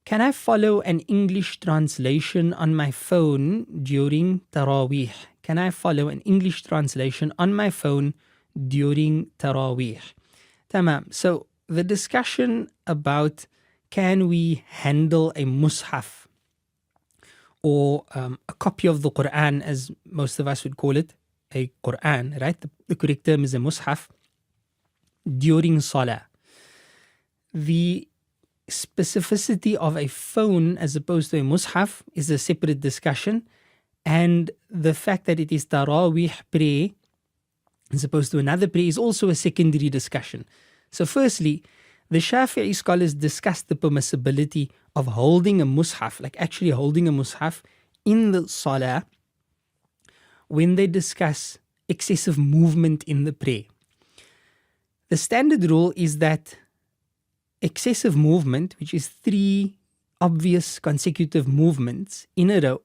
can I follow an English translation on my phone during Tarawih? Can I follow an English translation on my phone during Tarawih? Tamam. So the discussion about can we handle a mushaf or a copy of the Qur'an, as most of us would call it, a Qur'an, right? The correct term is a mushaf, during Salah. The specificity of a phone as opposed to a mushaf is a separate discussion, and the fact that it is Tarawih prayer as opposed to another prayer is also a secondary discussion. So firstly, the Shafi'i scholars discussed the permissibility of holding a mushaf, like actually holding a mushaf in the Salah, when they discuss excessive movement in the prayer. The standard rule is that excessive movement, which is 3 obvious consecutive movements in a row,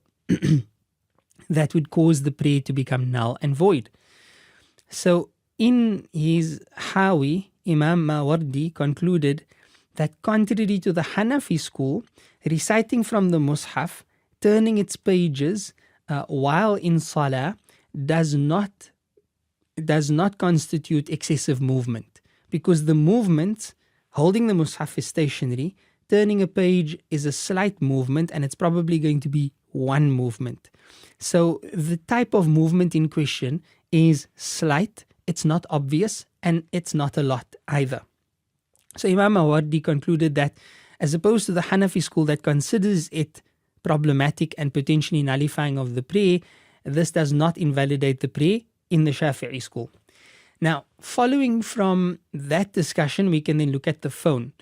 that would cause the prayer to become null and void. So in his Hawi, Imam Mawardi concluded that contrary to the Hanafi school, reciting from the mushaf, turning its pages while in Salah does not constitute excessive movement, because the movement, holding the mushaf is stationary, turning a page is a slight movement, and it's probably going to be one movement. So the type of movement in question is slight, it's not obvious, and it's not a lot either. So Imam Mawardi concluded that as opposed to the Hanafi school that considers it problematic and potentially nullifying of the prayer, this does not invalidate the prayer in the Shafi'i school. Now, following from that discussion, we can then look at the phone.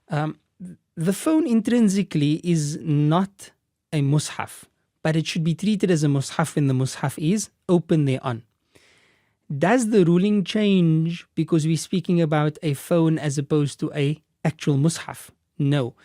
The phone intrinsically is not a mushaf, but it should be treated as a mushaf when the mushaf is open thereon. Does the ruling change because we're speaking about a phone as opposed to a actual mushaf? No.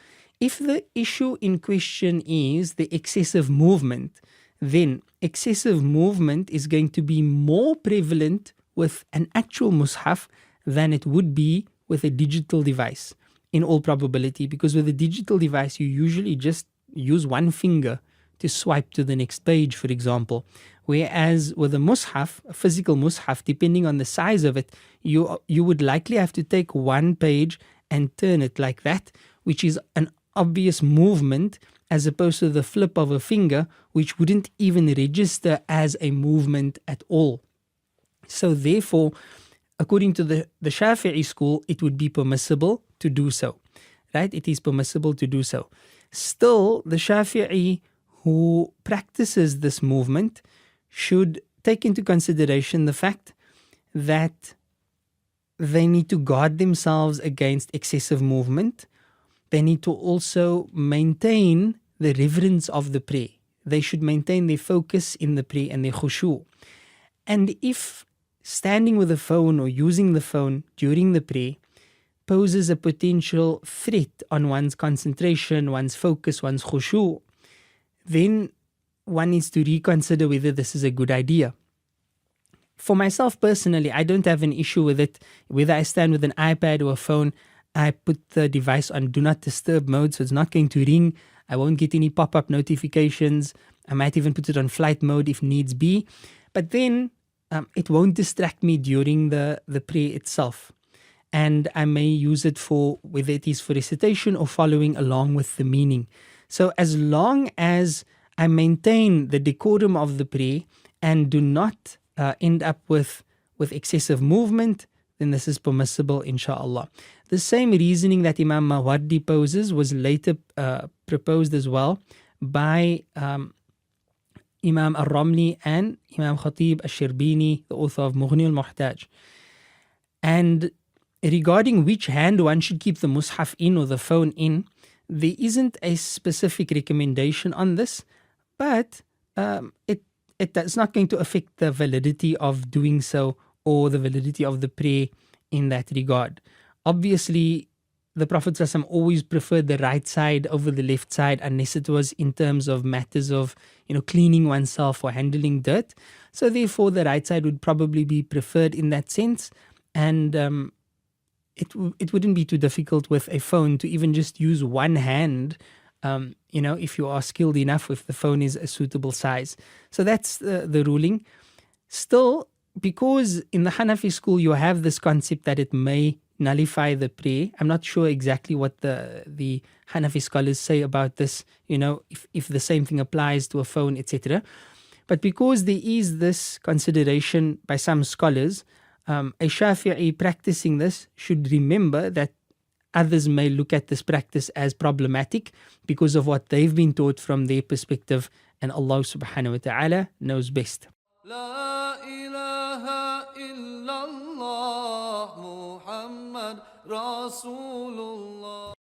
If the issue in question is the excessive movement, then excessive movement is going to be more prevalent with an actual mushaf than it would be with a digital device, in all probability, because with a digital device you usually just use one finger to swipe to the next page, for example. Whereas with a mushaf, a physical mushaf, depending on the size of it, you would likely have to take one page and turn it like that, which is an obvious movement, as opposed to the flip of a finger, which wouldn't even register as a movement at all. So therefore, according to the Shafi'i school, it would be permissible to do so, right? It is permissible to do so. Still, the Shafi'i who practices this movement should take into consideration the fact that they need to guard themselves against excessive movement. They need to also maintain the reverence of the prayer. They should maintain their focus in the prayer and their khushu'. And if standing with the phone or using the phone during the prayer poses a potential threat on one's concentration, one's focus, one's khushu', then one needs to reconsider whether this is a good idea. For myself personally, I don't have an issue with it. Whether I stand with an iPad or a phone, I put the device on do not disturb mode, so it's not going to ring. I won't get any pop-up notifications. I might even put it on flight mode if needs be. But then it won't distract me during the prayer itself. And I may use it for, whether it is for recitation or following along with the meaning. So as long as I maintain the decorum of the prayer and do not end up with excessive movement, then this is permissible, inshallah. The same reasoning that Imam Mawardi poses was later proposed as well by Imam al-Ramli and Imam Khatib al-Shirbini, the author of Mughni al-Muhtaj. And regarding which hand one should keep the mushaf in or the phone in, there isn't a specific recommendation on this, but it's not going to affect the validity of doing so or the validity of the prayer in that regard. Obviously, the Prophet ﷺ always preferred the right side over the left side, unless it was in terms of matters of cleaning oneself or handling dirt. So therefore, the right side would probably be preferred in that sense, and it wouldn't be too difficult with a phone to even just use one hand if you are skilled enough, if the phone is a suitable size. So that's the ruling. Still, because in the Hanafi school you have this concept that it may nullify the prayer. I'm not sure exactly what the Hanafi scholars say about this, if the same thing applies to a phone, etc. But because there is this consideration by some scholars, a Shafi'i practicing this should remember that others may look at this practice as problematic because of what they've been taught from their perspective, and Allah subhanahu wa ta'ala knows best. La ilaha illallah Muhammad Rasulullah.